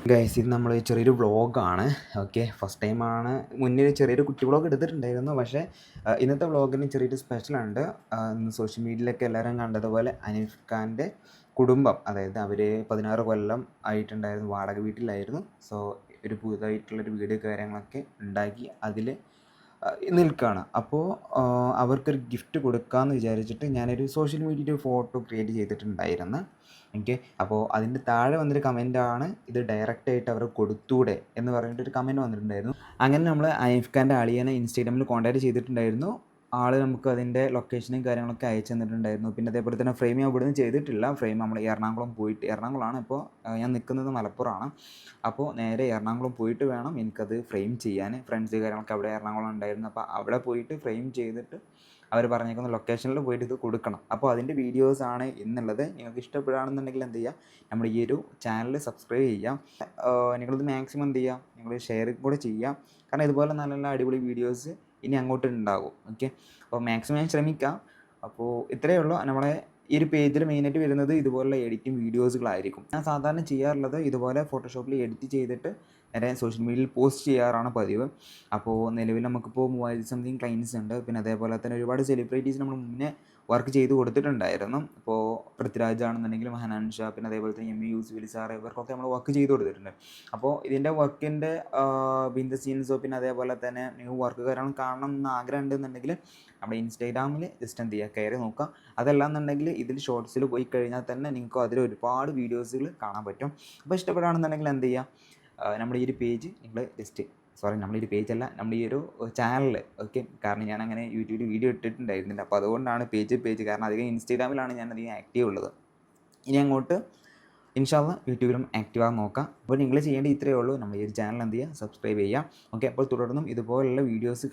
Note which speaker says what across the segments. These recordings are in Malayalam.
Speaker 1: ഗൈസ് ഇത് നമ്മൾ ചെറിയൊരു വ്ളോഗാണ്. ഓക്കെ, ഫസ്റ്റ് ടൈമാണ്. മുന്നേ ചെറിയൊരു കുട്ടി വ്ളോഗ് എടുത്തിട്ടുണ്ടായിരുന്നു. പക്ഷേ ഇന്നത്തെ വ്ളോഗിന് ചെറിയൊരു സ്പെഷ്യലുണ്ട്. ഇന്ന് സോഷ്യൽ മീഡിയയിലൊക്കെ എല്ലാവരും കണ്ടതുപോലെ അനീഫ് ഖാൻ്റെ കുടുംബം, അതായത് അവർ 16 കൊല്ലം ആയിട്ടുണ്ടായിരുന്നു, വാടക വീട്ടിലായിരുന്നു. സോ ഒരു പുതുതായിട്ടുള്ളൊരു വീട് കാര്യങ്ങളൊക്കെ ഉണ്ടാക്കി അതിൽ നിൽക്കുകയാണ്. അപ്പോൾ അവർക്കൊരു ഗിഫ്റ്റ് കൊടുക്കാമെന്ന് വിചാരിച്ചിട്ട് ഞാനൊരു സോഷ്യൽ മീഡിയയിൽ ഒരു ഫോട്ടോ ക്രിയേറ്റ് ചെയ്തിട്ടുണ്ടായിരുന്നു. ഓക്കെ, അപ്പോൾ അതിൻ്റെ താഴെ വന്നൊരു കമൻറ്റാണ് ഇത് ഡയറക്റ്റായിട്ട് അവർ കൊടുത്തൂടെ എന്ന് പറഞ്ഞിട്ടൊരു കമൻറ്റ് വന്നിട്ടുണ്ടായിരുന്നു. അങ്ങനെ നമ്മൾ അനീഫ് ഖാൻ്റെ അളിയനെ ഇൻസ്റ്റാഗ്രാമിൽ കോൺടാക്ട് ചെയ്തിട്ടുണ്ടായിരുന്നു. ആൾ നമുക്ക് അതിൻ്റെ ലൊക്കേഷനും കാര്യങ്ങളൊക്കെ അയച്ചു തന്നിട്ടുണ്ടായിരുന്നു. പിന്നെ അതേപോലെ തന്നെ ഫ്രെയിം ഞാൻ ഇവിടുന്ന് ചെയ്തിട്ടില്ല. ഫ്രെയിം നമ്മൾ എറണാകുളമാണ് ഇപ്പോൾ ഞാൻ നിൽക്കുന്നത് മലപ്പുറമാണ്. അപ്പോൾ നേരെ എറണാകുളം പോയിട്ട് വേണം എനിക്കത് ഫ്രെയിം ചെയ്യാൻ. ഫ്രണ്ട്സ് കാര്യങ്ങളൊക്കെ അവിടെ എറണാകുളം ഉണ്ടായിരുന്നു. അപ്പോൾ അവിടെ പോയിട്ട് ഫ്രെയിം ചെയ്തിട്ട് അവർ പറഞ്ഞേക്കുന്ന ലൊക്കേഷനിൽ പോയിട്ട് ഇത് കൊടുക്കണം. അപ്പോൾ അതിൻ്റെ വീഡിയോസാണ് ഇന്നുള്ളത്. നിങ്ങൾക്ക് ഇഷ്ടപ്പെടുകയാണെന്നുണ്ടെങ്കിൽ എന്ത് ചെയ്യുക, നമ്മുടെ ഈ ഒരു ചാനൽ സബ്സ്ക്രൈബ് ചെയ്യാം. നിങ്ങളിത് മാക്സിമം എന്ത് ചെയ്യുക, നിങ്ങൾ ഷെയർ കൂടെ ചെയ്യാം. കാരണം ഇതുപോലെ നല്ല നല്ല അടിപൊളി വീഡിയോസ് ഇനി അങ്ങോട്ട് ഉണ്ടാകും. ഓക്കെ, അപ്പോൾ മാക്സിമം ശ്രമിക്കാം. അപ്പോൾ ഇത്രയേ ഉള്ളൂ. നമ്മളെ ഈ ഒരു പേജിൽ മെയിനായിട്ട് വരുന്നത് ഇതുപോലുള്ള എഡിറ്റിംഗ് വീഡിയോസുകളായിരിക്കും. ഞാൻ സാധാരണ ചെയ്യാറുള്ളത് ഇതുപോലെ ഫോട്ടോഷോപ്പിൽ എഡിറ്റ് ചെയ്തിട്ട് നേരെ സോഷ്യൽ മീഡിയയിൽ പോസ്റ്റ് ചെയ്യാറാണ് പതിവ്. അപ്പോൾ നിലവിൽ നമുക്കിപ്പോൾ 3000 സംതിങ് ക്ലയൻസ് ഉണ്ട്. പിന്നെ അതേപോലെ തന്നെ ഒരുപാട് സെലിബ്രിറ്റീസ് നമ്മൾ മുന്നേ വർക്ക് ചെയ്ത് കൊടുത്തിട്ടുണ്ടായിരുന്നു. ഇപ്പോൾ പൃഥ്വിരാജ് ആണെന്നുണ്ടെങ്കിലും ഹനാൻ ഷാ, പിന്നെ അതേപോലെ തന്നെ എം യൂസുഫ് സാറ്, ഇവർക്കൊക്കെ നമ്മൾ വർക്ക് ചെയ്ത് കൊടുത്തിട്ടുണ്ട്. അപ്പോൾ ഇതിൻ്റെ വർക്കിൻ്റെ ബിഹിൻഡ് ദ സീൻസോ പിന്നെ അതേപോലെ തന്നെ ന്യൂ വർക്ക് കാര്യങ്ങളും കാണണം എന്ന് ആഗ്രഹം ഉണ്ടെന്നുണ്ടെങ്കിൽ നമ്മുടെ ഇൻസ്റ്റാഗ്രാമിൽ ജസ്റ്റ് എന്ത് ചെയ്യുക, കയറി നോക്കുക. അതല്ല എന്നുണ്ടെങ്കിൽ ഇതിൽ ഷോർട്സിൽ പോയി കഴിഞ്ഞാൽ തന്നെ നിങ്ങൾക്ക് അതിൽ ഒരുപാട് വീഡിയോസുകൾ കാണാൻ പറ്റും. അപ്പോൾ ഇഷ്ടപ്പെടുകയാണെന്നുണ്ടെങ്കിൽ എന്ത് ചെയ്യുക, നമ്മുടെ ഈ ഒരു പേജ് നിങ്ങൾ നമ്മുടെ ഈ ഒരു പേജല്ല, നമ്മുടെ ഈ ഒരു ചാനൽ. ഓക്കെ, കാരണം ഞാൻ അങ്ങനെ യൂട്യൂബിൽ വീഡിയോ ഇട്ടിട്ടുണ്ടായിരുന്നില്ല. അപ്പോൾ അതുകൊണ്ടാണ് പേജ് കാരണം അധികം ഇൻസ്റ്റാഗ്രാമിലാണ് ഞാൻ അധികം ആക്റ്റീവ് ഉള്ളത്. ഇനി അങ്ങോട്ട് ഇൻഷാ അള്ളാ യൂട്യൂബിലും ആക്റ്റീവാകാൻ നോക്കാം. അപ്പോൾ നിങ്ങൾ ചെയ്യേണ്ടത് ഇത്രയേ ഉള്ളൂ, നമ്മൾ ഈ ഒരു ചാനൽ എന്ത് ചെയ്യുക, സബ്സ്ക്രൈബ് ചെയ്യുക. ഓക്കെ, അപ്പോൾ തുടർന്നും ഇതുപോലുള്ള വീഡിയോസ്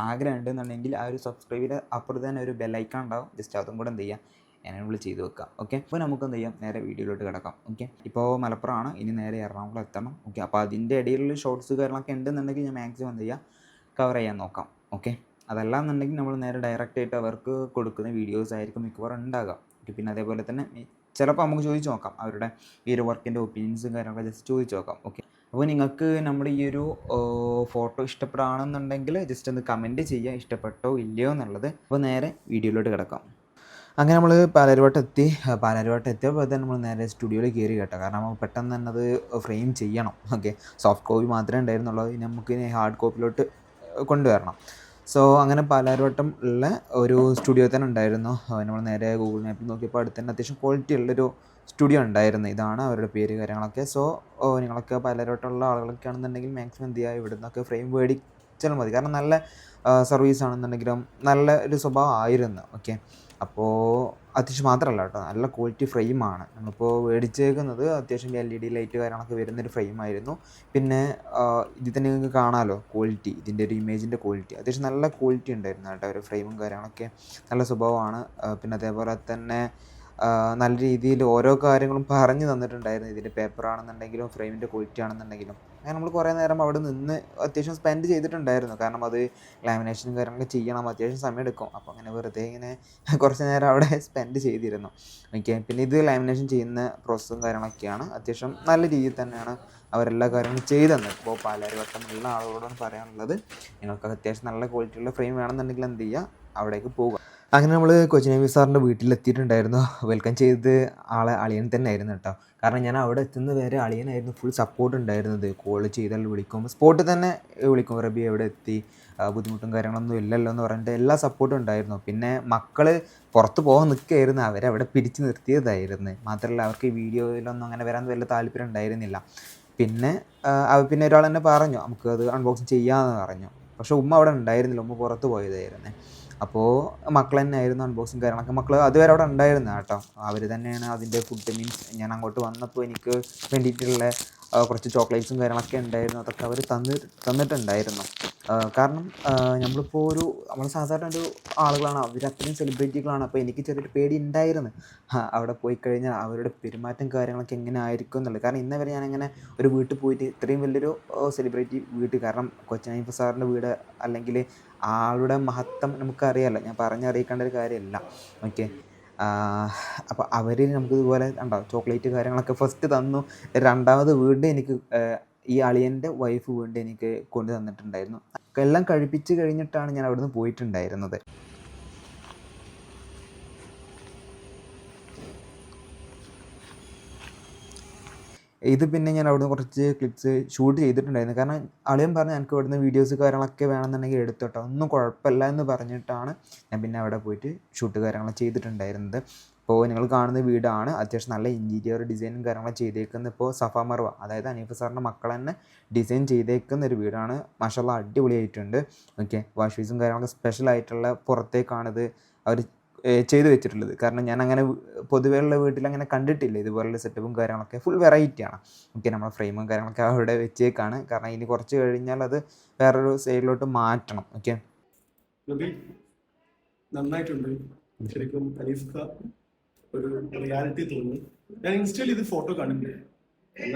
Speaker 1: ആഗ്രഹം ഉണ്ടെന്നുണ്ടെങ്കിൽ ആ ഒരു സബ്സ്ക്രൈബിൻ്റെ അപ്പുറത്ത് തന്നെ ഒരു ബെല്ലൈക്കൺ ഉണ്ടാവും. ജസ്റ്റ് അതും കൂടെ എന്ത് ചെയ്യുക, എനേബിൾ ചെയ്ത് വെക്കാം. ഓക്കെ, അപ്പോൾ നമുക്ക് എന്ത് ചെയ്യാം, നേരെ വീഡിയോയിലോട്ട് കിടക്കാം. ഓക്കെ, ഇപ്പോൾ മലപ്പുറമാണ്, ഇനി നേരെ എറണാകുളം എത്തണം. ഓക്കെ, അപ്പോൾ അതിൻ്റെ ഇടയിലുള്ള ഷോർട്സ് കാര്യങ്ങളൊക്കെ ഉണ്ടെന്നുണ്ടെങ്കിൽ ഞാൻ മാക്സിമം എന്ത് ചെയ്യുക, കവർ ചെയ്യാൻ നോക്കാം. ഓക്കെ, അതല്ല എന്നുണ്ടെങ്കിൽ നമ്മൾ നേരെ ഡയറക്റ്റായിട്ട് അവർക്ക് കൊടുക്കുന്ന വീഡിയോസ് ആയിരിക്കും മിക്കവാറും ഉണ്ടാകുക. ഓക്കെ, പിന്നെ അതേപോലെ തന്നെ ചിലപ്പോൾ നമുക്ക് ചോദിച്ചു നോക്കാം, അവരുടെ ഈ ഒരു വർക്കിൻ്റെ ഒപ്പീനിയൻസും കാര്യങ്ങളൊക്കെ ജസ്റ്റ് ചോദിച്ചു നോക്കാം. ഓക്കെ, അപ്പോൾ നിങ്ങൾക്ക് നമ്മുടെ ഈ ഒരു ഫോട്ടോ ഇഷ്ടപ്പെടുകയാണെന്നുണ്ടെങ്കിൽ ജസ്റ്റ് ഒന്ന് കമൻറ്റ് ചെയ്യുക, ഇഷ്ടപ്പെട്ടോ ഇല്ലയോ എന്നുള്ളത്. അപ്പോൾ നേരെ വീഡിയോയിലോട്ട് കിടക്കാം. അങ്ങനെ നമ്മൾ പാലാരിവട്ടം എത്തിയപ്പോൾ തന്നെ നമ്മൾ നേരെ സ്റ്റുഡിയോയിൽ കയറി കേട്ടോ. കാരണം നമ്മൾ പെട്ടെന്ന് തന്നെ അത് ഫ്രെയിം ചെയ്യണം. ഓക്കെ, സോഫ്റ്റ് കോപ്പി മാത്രമേ ഉണ്ടായിരുന്നുള്ളൂ, നമുക്ക് ഇനി ഹാർഡ് കോപ്പിയിലോട്ട് കൊണ്ടുവരണം. സോ അങ്ങനെ പാലാരിവട്ടം ഉള്ള ഒരു സ്റ്റുഡിയോ തന്നെ ഉണ്ടായിരുന്നു. നമ്മൾ നേരെ ഗൂഗിൾ മാപ്പിൽ നോക്കിയപ്പോൾ അടുത്ത് തന്നെ അത്യാവശ്യം ക്വാളിറ്റി ഉള്ളൊരു സ്റ്റുഡിയോ ഉണ്ടായിരുന്നു. ഇതാണ് അവരുടെ പേര് കാര്യങ്ങളൊക്കെ. സോ നിങ്ങളൊക്കെ പാലാരിവട്ടമുള്ള ആളുകളൊക്കെ ആണെന്നുണ്ടെങ്കിൽ മാക്സിമം എന്ത് ചെയ്യുക, ഇവിടെ നിന്നൊക്കെ ഫ്രെയിം മേടിച്ചാൽ മതി. കാരണം നല്ല സർവീസ് ആണെന്നുണ്ടെങ്കിലും നല്ല ഒരു സ്വഭാവം ആയിരുന്നു. ഓക്കെ, അപ്പോൾ അത്യാവശ്യം മാത്രമല്ല കേട്ടോ, നല്ല ക്വാളിറ്റി ഫ്രെയിമാണ്. നമ്മളിപ്പോൾ മേടിച്ചേക്കുന്നത് അത്യാവശ്യം LED ലൈറ്റ് കാര്യങ്ങളൊക്കെ വരുന്നൊരു ഫ്രെയിമായിരുന്നു. പിന്നെ ഇതിൽ തന്നെ നിങ്ങൾക്ക് കാണാമല്ലോ ക്വാളിറ്റി, ഇതിൻ്റെ ഒരു ഇമേജിൻ്റെ ക്വാളിറ്റി അത്യാവശ്യം നല്ല ക്വാളിറ്റി ഉണ്ടായിരുന്നു കേട്ടോ. ഒരു ഫ്രെയിമും കാര്യങ്ങളൊക്കെ നല്ല സ്വഭാവമാണ്. പിന്നെ അതേപോലെ തന്നെ നല്ല രീതിയിൽ ഓരോ കാര്യങ്ങളും പറഞ്ഞു തന്നിട്ടുണ്ടായിരുന്നു. ഇതിൻ്റെ പേപ്പറാണെന്നുണ്ടെങ്കിലും ഫ്രെയിമിൻ്റെ ക്വാളിറ്റി ആണെന്നുണ്ടെങ്കിലും അങ്ങനെ നമ്മൾ കുറേ നേരം അവിടെ നിന്ന് അത്യാവശ്യം സ്പെൻഡ് ചെയ്തിട്ടുണ്ടായിരുന്നു. കാരണം അത് ലാമിനേഷനും കാര്യങ്ങളൊക്കെ ചെയ്യണം, അത്യാവശ്യം സമയം എടുക്കും. അപ്പോൾ അങ്ങനെ വെറുതെ ഇങ്ങനെ കുറച്ച് നേരം അവിടെ സ്പെൻഡ് ചെയ്തിരുന്നു. ഓക്കെ, പിന്നെ ഇത് ലാമിനേഷൻ ചെയ്യുന്ന പ്രോസസ്സും കാര്യങ്ങളൊക്കെയാണ്. അത്യാവശ്യം നല്ല രീതിയിൽ തന്നെയാണ് അവരെല്ലാ കാര്യങ്ങളും ചെയ്തു തന്നത്. ഇപ്പോൾ പാലാരിവട്ടമുള്ള ആളുകളോടാണ് പറയാനുള്ളത്, നിങ്ങൾക്ക് അത്യാവശ്യം നല്ല ക്വാളിറ്റിയുള്ള ഫ്രെയിം വേണമെന്നുണ്ടെങ്കിൽ എന്ത് ചെയ്യുക, അവിടേക്ക് പോകുക. അങ്ങനെ നമ്മൾ കൊച്ചിൻ നബി സാറിൻ്റെ വീട്ടിലെത്തിയിട്ടുണ്ടായിരുന്നു. വെൽക്കം ചെയ്ത് അളിയൻ തന്നെ ആയിരുന്നു കേട്ടോ. കാരണം ഞാൻ അവിടെ എത്തുന്നത് വരെ അളിയനായിരുന്നു ഫുൾ സപ്പോർട്ട് ഉണ്ടായിരുന്നത്. കോൾ ചെയ്താൽ വിളിക്കും, സ്പോട്ടിൽ തന്നെ വിളിക്കും, റബി എവിടെ എത്തി, ബുദ്ധിമുട്ടും കാര്യങ്ങളൊന്നും ഇല്ലല്ലോ എന്ന് പറഞ്ഞിട്ട് എല്ലാ സപ്പോർട്ടും ഉണ്ടായിരുന്നു. പിന്നെ മക്കൾ പുറത്ത് പോകാൻ നിൽക്കുകയായിരുന്നു, അവരവിടെ പിടിച്ച് നിർത്തിയതായിരുന്നു. മാത്രമല്ല അവർക്ക് ഈ വീഡിയോയിലൊന്നും അങ്ങനെ വരാൻ വലിയ താല്പര്യം ഉണ്ടായിരുന്നില്ല. പിന്നെ പിന്നെ ഒരാൾ തന്നെ പറഞ്ഞു നമുക്കത് അൺബോക്സിങ് ചെയ്യാമെന്ന് പറഞ്ഞു. പക്ഷേ ഉമ്മ അവിടെ ഉണ്ടായിരുന്നില്ല, ഉമ്മ പുറത്ത് പോയതായിരുന്നു. അപ്പോൾ മക്കൾ തന്നെ ആയിരുന്നു അൺബോക്സിങ് കാര്യങ്ങളൊക്കെ. മക്കൾ അതുവരെ അവിടെ ഉണ്ടായിരുന്നു കേട്ടോ. അവർ തന്നെയാണ് അതിൻ്റെ ഫുഡ്, മീൻസ് ഞാൻ അങ്ങോട്ട് വന്നപ്പോൾ എനിക്ക് വേണ്ടിയിട്ടുള്ള കുറച്ച് ചോക്ലേറ്റ്സും കാര്യങ്ങളൊക്കെ ഉണ്ടായിരുന്നു. അതൊക്കെ അവർ തന്നിട്ടുണ്ടായിരുന്നു. കാരണം നമ്മളിപ്പോൾ നമ്മൾ സാധാരണ ഒരു ആളുകളാണ്, അവർ അത്രയും സെലിബ്രിറ്റികളാണ്. അപ്പോൾ എനിക്ക് ചെറിയൊരു പേടി ഉണ്ടായിരുന്നു അവിടെ പോയി കഴിഞ്ഞാൽ അവരുടെ പെരുമാറ്റം കാര്യങ്ങളൊക്കെ എങ്ങനെ ആയിരിക്കും എന്നുള്ളത്. കാരണം ഇന്നേ വരെ ഞാനങ്ങനെ ഒരു വീട്ടിൽ പോയിട്ട് ഇത്രയും വലിയൊരു സെലിബ്രിറ്റി വീട്ടിൽ, കാരണം കൊച്ചിൻ ഹനീഫ സാറിൻ്റെ വീട് അല്ലെങ്കിൽ ആളുടെ മഹത്വം നമുക്കറിയാമല്ലോ, ഞാൻ പറഞ്ഞറിയിക്കേണ്ട ഒരു കാര്യമല്ല. ഓക്കെ, അപ്പോൾ അവർ നമുക്ക് ഇതുപോലെ ഉണ്ടോ ചോക്ലേറ്റ് കാര്യങ്ങളൊക്കെ ഫസ്റ്റ് തന്നു. രണ്ടാമത് വീണ്ടും എനിക്ക് ഈ അളിയൻ്റെ വൈഫ് വീണ്ടും എനിക്ക് കൊണ്ട് തന്നിട്ടുണ്ടായിരുന്നു. എല്ലാം കഴിപ്പിച്ച് കഴിഞ്ഞിട്ടാണ് ഞാൻ അവിടുന്ന് പോയിട്ടുണ്ടായിരുന്നത്. ഇത് പിന്നെ ഞാൻ അവിടുന്ന് കുറച്ച് ക്ലിപ്സ് ഷൂട്ട് ചെയ്തിട്ടുണ്ടായിരുന്നു. കാരണം അളിയൻ പറഞ്ഞു എനിക്ക് ഇവിടുന്ന് വീഡിയോസ് കാര്യങ്ങളൊക്കെ വേണമെന്നുണ്ടെങ്കിൽ എടുത്തോട്ടോ, ഒന്നും കുഴപ്പമില്ല എന്ന് പറഞ്ഞിട്ടാണ് ഞാൻ പിന്നെ അവിടെ പോയിട്ട് ഷൂട്ട് കാര്യങ്ങൾ ചെയ്തിട്ടുണ്ടായിരുന്നത്. ഇപ്പോൾ നിങ്ങൾ കാണുന്ന വീടാണ് അത്യാവശ്യം നല്ല ഇൻറ്റീരിയർ ഡിസൈനും കാര്യങ്ങളും ചെയ്തേക്കുന്നത്. ഇപ്പോൾ സഫ മർവ, അതായത് ഹനീഫ സാറിൻ്റെ മക്കൾ തന്നെ ഡിസൈൻ ചെയ്തേക്കുന്ന ഒരു വീടാണ്. മാഷാല്ലാ അടിപൊളിയായിട്ടുണ്ട്. ഓക്കെ, വാഷ് ബേസും കാര്യങ്ങളൊക്കെ സ്പെഷ്യലായിട്ടുള്ള പുറത്തേക്കാണിത് അവർ ചെയ്ത് വെച്ചിട്ടുള്ളത്. കാരണം ഞാൻ അങ്ങനെ പൊതുവെയുള്ള വീട്ടിൽ അങ്ങനെ കണ്ടിട്ടില്ല ഇതുപോലുള്ള സെറ്റപ്പും കാര്യങ്ങളൊക്കെ. ഫുൾ വെറൈറ്റിയാണ്. ഓക്കെ, നമ്മളെ ഫ്രെയിമും കാര്യങ്ങളൊക്കെ അവിടെ വെച്ചേക്കാണ്. കാരണം ഇനി കുറച്ച് കഴിഞ്ഞാൽ അത് വേറൊരു സൈഡിലോട്ട് മാറ്റണം. ഓക്കെ,
Speaker 2: നന്നായിട്ടുണ്ട് ശരിക്കും. ഹനീഫ ഒരു റിയാലിറ്റി തോന്നുന്നു. ഞാൻ ഇൻസ്റ്റയിൽ ഇത് ഫോട്ടോ കണ്ടിട്ടുണ്ട്.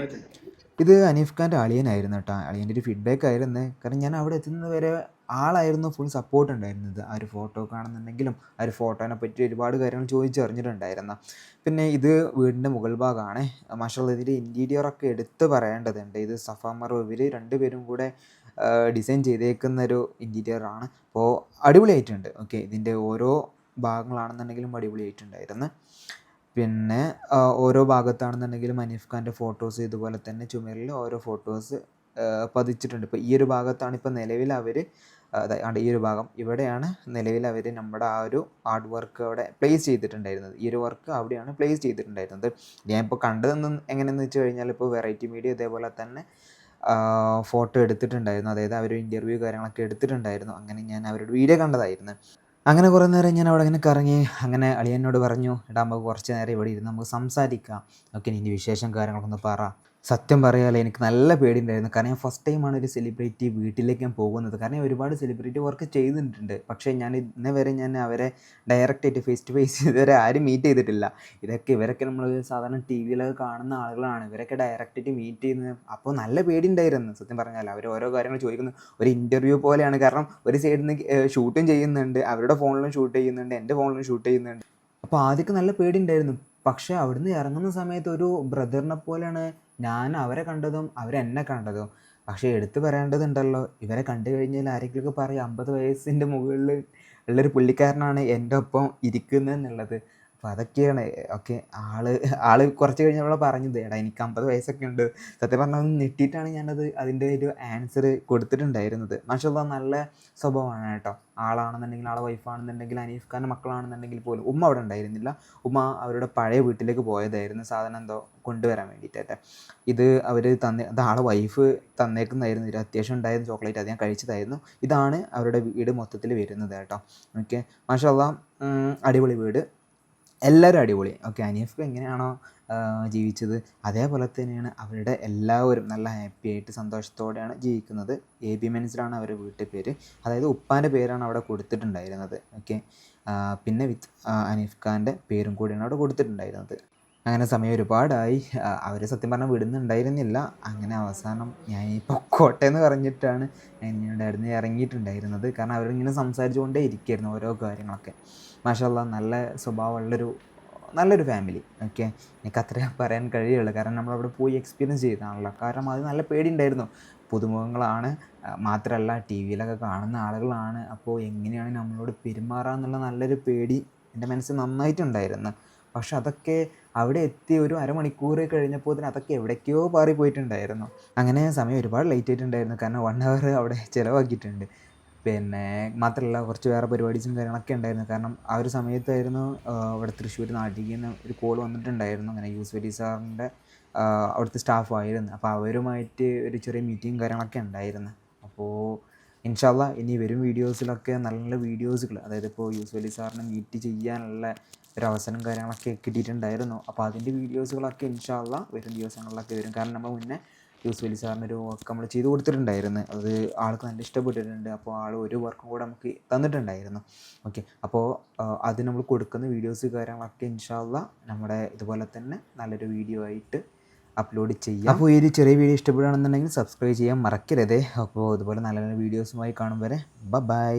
Speaker 1: ഇത് അനീഫ് ഖാൻ്റെ അളിയനായിരുന്നു കേട്ടോ. അളിയൻ്റെ ഒരു ഫീഡ്ബാക്ക് ആയിരുന്നു. കാരണം ഞാൻ അവിടെ എത്തുന്നത് വരെ ആളായിരുന്നു ഫുൾ സപ്പോർട്ട് ഉണ്ടായിരുന്നത്. ആ ഒരു ഫോട്ടോ കാണുന്നുണ്ടെങ്കിലും ആ ഒരു ഫോട്ടോനെ പറ്റി ഒരുപാട് കാര്യങ്ങൾ ചോദിച്ചറിഞ്ഞിട്ടുണ്ടായിരുന്നു. പിന്നെ ഇത് വീടിൻ്റെ മുകൾ ഭാഗമാണ്. മാഷാല്ലാ ഇതിൻ്റെ ഇൻറ്റീരിയറൊക്കെ എടുത്ത് പറയേണ്ടതുണ്ട്. ഇത് സഫ മർവ ഇവർ രണ്ടുപേരും കൂടെ ഡിസൈൻ ചെയ്തേക്കുന്ന ഒരു ഇൻറ്റീരിയറാണ്. അപ്പോൾ അടിപൊളിയായിട്ടുണ്ട്. ഓക്കെ, ഇതിൻ്റെ ഓരോ ഭാഗങ്ങളാണെന്നുണ്ടെങ്കിലും അടിപൊളിയായിട്ടുണ്ടായിരുന്നു. പിന്നെ ഓരോ ഭാഗത്താണെന്നുണ്ടെങ്കിലും ഹനീഫ് ഖാൻ്റെ ഫോട്ടോസ് ഇതുപോലെ തന്നെ ചുമരിൽ ഓരോ ഫോട്ടോസ് പതിച്ചിട്ടുണ്ട്. ഇപ്പോൾ ഈ ഒരു ഭാഗത്താണ് ഇപ്പോൾ നിലവിൽ അവർ ഈ ഒരു ഭാഗം ഇവിടെയാണ് നിലവിൽ അവർ നമ്മുടെ ആ ഒരു ആർട്ട് വർക്ക് അവിടെ പ്ലേസ് ചെയ്തിട്ടുണ്ടായിരുന്നത്. ഈ ഒരു വർക്ക് അവിടെയാണ് പ്ലേസ് ചെയ്തിട്ടുണ്ടായിരുന്നത്. ഞാൻ ഇപ്പോൾ കണ്ടതെന്ന് എങ്ങനെയെന്ന് വെച്ച് കഴിഞ്ഞാൽ ഇപ്പോൾ വെറൈറ്റി മീഡിയ ഇതേപോലെ തന്നെ ഫോട്ടോ എടുത്തിട്ടുണ്ടായിരുന്നു. അതായത് അവർ ഇൻ്റർവ്യൂ കാര്യങ്ങളൊക്കെ എടുത്തിട്ടുണ്ടായിരുന്നു. അങ്ങനെ ഞാൻ അവരുടെ വീഡിയോ കണ്ടതായിരുന്നു. അങ്ങനെ കുറേ നേരം ഞാൻ അവിടെ ഇങ്ങനെ കറങ്ങി. അങ്ങനെ അളിയനോട് പറഞ്ഞു, എടാ നമുക്ക് കുറച്ച് നേരം ഇവിടെ ഇരുന്ന് നമുക്ക് സംസാരിക്കാം. ഓക്കെ, ഇനി വിശേഷം കാര്യങ്ങളൊക്കെ ഒന്ന് പറ. സത്യം പറയാമല്ലോ എനിക്ക് നല്ല പേടിയുണ്ടായിരുന്നു. കാരണം ഞാൻ ഫസ്റ്റ് ടൈമാണ് ഒരു സെലിബ്രിറ്റി വീട്ടിലേക്ക് ഞാൻ പോകുന്നത്. കാരണം ഒരുപാട് സെലിബ്രിറ്റി വർക്ക് ചെയ്തിട്ടുണ്ട്. പക്ഷേ ഞാൻ ഇന്നേ വരെ ഞാൻ അവരെ ഡയറക്റ്റായിട്ട് ഫേസ് ടു ഫേസ് ഇതുവരെ ആരും മീറ്റ് ചെയ്തിട്ടില്ല. ഇവരൊക്കെ നമ്മൾ സാധാരണ ടി വിയിലൊക്കെ കാണുന്ന ആളുകളാണ്. ഇവരൊക്കെ ഡയറക്റ്റായിട്ട് മീറ്റ് ചെയ്യുന്നത്. അപ്പോൾ നല്ല പേടിയുണ്ടായിരുന്നു സത്യം പറഞ്ഞാൽ. അവർ ഓരോ കാര്യങ്ങൾ ചോദിക്കുന്നു, ഒരു ഇൻ്റർവ്യൂ പോലെയാണ്. കാരണം ഒരു സൈഡിൽ നിന്ന് ഷൂട്ടും ചെയ്യുന്നുണ്ട്, അവരുടെ ഫോണിലും ഷൂട്ട് ചെയ്യുന്നുണ്ട്, എൻ്റെ ഫോണിലും ഷൂട്ട് ചെയ്യുന്നുണ്ട്. അപ്പോൾ ആദ്യമൊക്കെ നല്ല പേടിയുണ്ടായിരുന്നു. പക്ഷേ അവിടുന്ന് ഇറങ്ങുന്ന സമയത്ത് ഒരു ബ്രദറിനെ പോലെയാണ് ഞാൻ അവരെ കണ്ടതും അവരെന്നെ കണ്ടതും. പക്ഷേ എടുത്തു പറയേണ്ടതുണ്ടല്ലോ, ഇവരെ കണ്ടു കഴിഞ്ഞാൽ ആരെങ്കിലുമൊക്കെ പറയും 50 വയസ്സിൻ്റെ മുകളിൽ ഉള്ളൊരു പുള്ളിക്കാരനാണ് എൻ്റെ ഒപ്പം ഇരിക്കുന്നതെന്നുള്ളത്. അപ്പോൾ അതൊക്കെയാണ്. ഓക്കെ, ആൾ കുറച്ച് കഴിഞ്ഞപ്പോൾ പറഞ്ഞത്, എടാ എനിക്ക് 50 വയസ്സൊക്കെ ഉണ്ട്. സത്യം പറഞ്ഞാൽ ഒന്ന് ഞെട്ടിയിട്ടാണ് ഞാനത് അതിൻ്റെ ഒരു ആൻസർ കൊടുത്തിട്ടുണ്ടായിരുന്നത്. മാഷാല്ലാ നല്ല സ്വഭാവമാണ് കേട്ടോ. ആളാണെന്നുണ്ടെങ്കിൽ ആളെ വൈഫാണെന്നുണ്ടെങ്കിൽ ഹനീഫ് ഖാൻ്റെ മക്കളാണെന്നുണ്ടെങ്കിൽ പോലും ഉമ്മ അവിടെ ഉണ്ടായിരുന്നില്ല. ഉമ്മ അവരുടെ പഴയ വീട്ടിലേക്ക് പോയതായിരുന്നു സാധനം എന്തോ കൊണ്ടുവരാൻ വേണ്ടിയിട്ടൊക്കെ. ഇത് അവർ അത് ആളെ വൈഫ് തന്നേക്കുന്നതായിരുന്നു. ഇത് അത്യാവശ്യം ഉണ്ടായിരുന്ന ചോക്ലേറ്റ് അത് ഞാൻ കഴിച്ചതായിരുന്നു. ഇതാണ് അവരുടെ വീട് മൊത്തത്തിൽ വരുന്നത് കേട്ടോ. ഓക്കെ, മാഷാല്ലാ അടിപൊളി വീട്, എല്ലാവരും അടിപൊളി. ഓക്കെ, ഹനീഫ് എങ്ങനെയാണോ ജീവിച്ചത് അതേപോലെ തന്നെയാണ് അവരുടെ എല്ലാവരും നല്ല ഹാപ്പി ആയിട്ട് സന്തോഷത്തോടെയാണ് ജീവിക്കുന്നത്. AB മെൻസിലാണ് അവരുടെ വീട്ടിൽ പേര്. അതായത് ഉപ്പാൻ്റെ പേരാണ് അവിടെ കൊടുത്തിട്ടുണ്ടായിരുന്നത്. ഓക്കെ, പിന്നെ വിത്ത് ഹനീഫ് ഖാൻ്റെ പേരും കൂടിയാണ് അവിടെ കൊടുത്തിട്ടുണ്ടായിരുന്നത്. അങ്ങനെ സമയം ഒരുപാടായി. അവർ സത്യം പറഞ്ഞാൽ വിടുന്നുണ്ടായിരുന്നില്ല. അങ്ങനെ അവസാനം ഞാൻ ഈ പൊക്കോട്ടെ എന്ന് പറഞ്ഞിട്ടാണ് ഞാൻ ഇവിടെയായിരുന്നു ഇറങ്ങിയിട്ടുണ്ടായിരുന്നത്. കാരണം അവരിങ്ങനെ സംസാരിച്ചു കൊണ്ടേ ഇരിക്കുകയായിരുന്നു ഓരോ കാര്യങ്ങളൊക്കെ. മാഷാല്ലാ നല്ല നല്ലൊരു ഫാമിലി. ഓക്കെ, എനിക്ക് അത്രയും പറയാൻ കഴിയുള്ളൂ. കാരണം നമ്മളവിടെ പോയി എക്സ്പീരിയൻസ് ചെയ്തതാണല്ലോ. കാരണം അത് നല്ല പേടിയുണ്ടായിരുന്നു. പുതുമുഖങ്ങളാണ്, മാത്രമല്ല ടി വിയിലൊക്കെ കാണുന്ന ആളുകളാണ്. അപ്പോൾ എങ്ങനെയാണ് നമ്മളോട് പെരുമാറുക എന്നുള്ള നല്ലൊരു പേടി എൻ്റെ മനസ്സിൽ നന്നായിട്ടുണ്ടായിരുന്നു. പക്ഷെ അതൊക്കെ അവിടെ എത്തി ഒരു അരമണിക്കൂർ കഴിഞ്ഞപ്പോൾ അതൊക്കെ എവിടേക്കോ പാറിപ്പോയിട്ടുണ്ടായിരുന്നു. അങ്ങനെ സമയം ഒരുപാട് ലേറ്റ് ആയിട്ടുണ്ടായിരുന്നു. കാരണം 1 അവർ അവിടെ ചിലവാക്കിയിട്ടുണ്ട്. പിന്നെ മാത്രമല്ല കുറച്ച് വേറെ പരിപാടീസും കാര്യങ്ങളൊക്കെ ഉണ്ടായിരുന്നു. കാരണം ആ ഒരു സമയത്തായിരുന്നു ഇവിടെ തൃശ്ശൂർ നാട്ടിൽ നിന്ന് ഒരു കോൾ വന്നിട്ടുണ്ടായിരുന്നു. അങ്ങനെ യൂസുഫ് അലി സാറിൻ്റെ അവിടുത്തെ സ്റ്റാഫായിരുന്നു. അപ്പോൾ അവരുമായിട്ട് ഒരു ചെറിയ മീറ്റിങ്ങും കാര്യങ്ങളൊക്കെ ഉണ്ടായിരുന്നു. അപ്പോൾ ഇൻഷാ അല്ലാ ഇനി വരും വീഡിയോസിലൊക്കെ നല്ല നല്ല വീഡിയോസുകൾ, അതായത് ഇപ്പോൾ യൂസുഫ് അലി സാറിനെ മീറ്റ് ചെയ്യാനുള്ള ഒരു അവസരം കാര്യങ്ങളൊക്കെ കിട്ടിയിട്ടുണ്ടായിരുന്നു. അപ്പോൾ അതിൻ്റെ വീഡിയോസുകളൊക്കെ ഇൻഷാ അല്ലാ വരും ദിവസങ്ങളിലൊക്കെ വരും. കാരണം നമ്മൾ മുന്നേ യൂസുഫ് അലി സാറിനൊരു വർക്ക് നമ്മൾ ചെയ്ത് കൊടുത്തിട്ടുണ്ടായിരുന്നു. അത് ആൾക്ക് നല്ല ഇഷ്ടപ്പെട്ടിട്ടുണ്ട്. അപ്പോൾ ആൾ ഒരു വർക്കും കൂടെ നമുക്ക് തന്നിട്ടുണ്ടായിരുന്നു. ഓക്കെ, അപ്പോൾ അത് നമ്മൾ കൊടുക്കുന്ന വീഡിയോസ് കാര്യങ്ങളൊക്കെ ഇൻഷാ അല്ലാ നമ്മുടെ ഇതുപോലെ തന്നെ നല്ലൊരു വീഡിയോ ആയിട്ട് അപ്ലോഡ് ചെയ്യാം. അപ്പോൾ ഈ ഒരു ചെറിയ വീഡിയോ ഇഷ്ടപ്പെടുകയാണെന്നുണ്ടെങ്കിൽ സബ്സ്ക്രൈബ് ചെയ്യാൻ മറക്കരുതേ. അപ്പോൾ ഇതുപോലെ നല്ല നല്ല വീഡിയോസുമായി കാണും വരെ ബൈ.